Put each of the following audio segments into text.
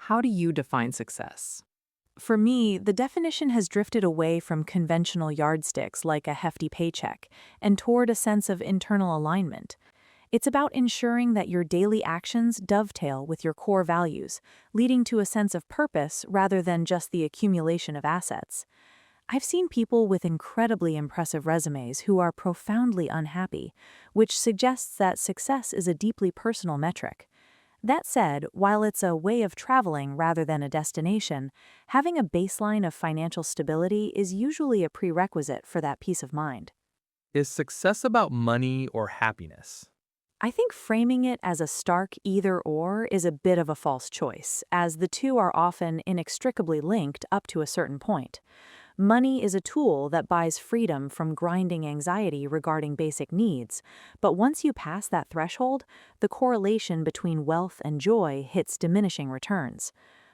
how do you define success? For me, the definition has drifted away from conventional yardsticks like a hefty paycheck and toward a sense of internal alignment. It's about ensuring that your daily actions dovetail with your core values, leading to a sense of purpose rather than just the accumulation of assets. I've seen people with incredibly impressive resumes who are profoundly unhappy, which suggests that success is a deeply personal metric. That said, while it's a way of traveling rather than a destination, having a baseline of financial stability is usually a prerequisite for that peace of mind. Is success about money or happiness? I think framing it as a stark either-or is a bit of a false choice, as the two are often inextricably linked up to a certain point. Money is a tool that buys freedom from grinding anxiety regarding basic needs, but once you pass that threshold, the correlation between wealth and joy hits diminishing returns.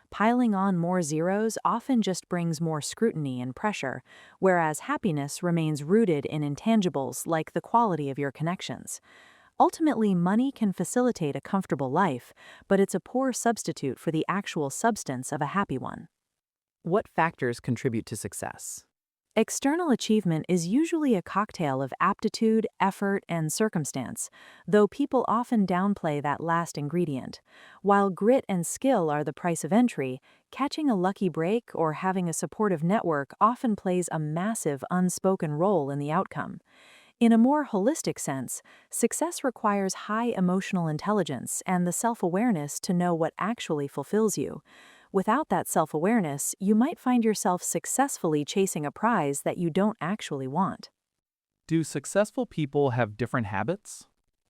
Piling on more zeros often just brings more scrutiny and pressure, whereas happiness remains rooted in intangibles like the quality of your connections. Ultimately, money can facilitate a comfortable life, but it's a poor substitute for the actual substance of a happy one. What factors contribute to success? External achievement is usually a cocktail of aptitude, effort, and circumstance, though people often downplay that last ingredient. While grit and skill are the price of entry, catching a lucky break or having a supportive network often plays a massive unspoken role in the outcome. In a more holistic sense, success requires high emotional intelligence and the self-awareness to know what actually fulfills you. Without that self-awareness, you might find yourself successfully chasing a prize that you don't actually want. Do successful people have different habits?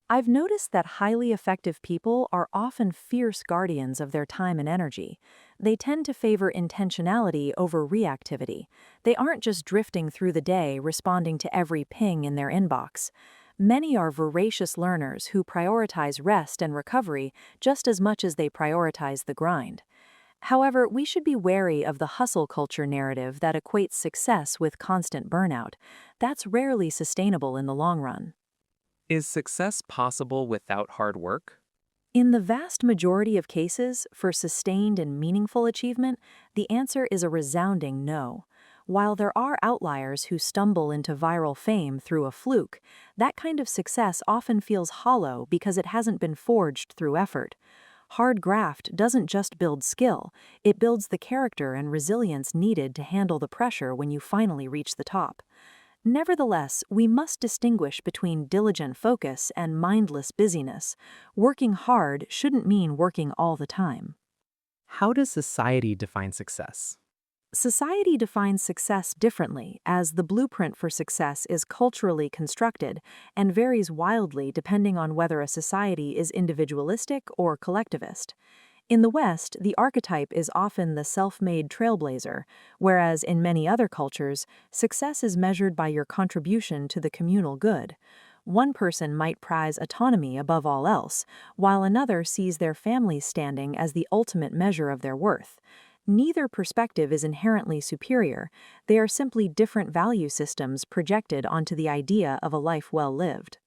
I've noticed that highly effective people are often fierce guardians of their time and energy. They tend to favor intentionality over reactivity. They aren't just drifting through the day responding to every ping in their inbox. Many are voracious learners who prioritize rest and recovery just as much as they prioritize the grind. However, we should be wary of the hustle culture narrative that equates success with constant burnout. That's rarely sustainable in the long run. Is success possible without hard work? In the vast majority of cases, for sustained and meaningful achievement, the answer is a resounding no. While there are outliers who stumble into viral fame through a fluke, that kind of success often feels hollow because it hasn't been forged through effort. Hard graft doesn't just build skill, it builds the character and resilience needed to handle the pressure when you finally reach the top. Nevertheless, we must distinguish between diligent focus and mindless busyness. Working hard shouldn't mean working all the time. How does society define success? Society defines success differently, as the blueprint for success is culturally constructed and varies wildly depending on whether a society is individualistic or collectivist. In the West, the archetype is often the self-made trailblazer, whereas in many other cultures, success is measured by your contribution to the communal good. One person might prize autonomy above all else, while another sees their family's standing as the ultimate measure of their worth. Neither perspective is inherently superior, they are simply different value systems projected onto the idea of a life well lived.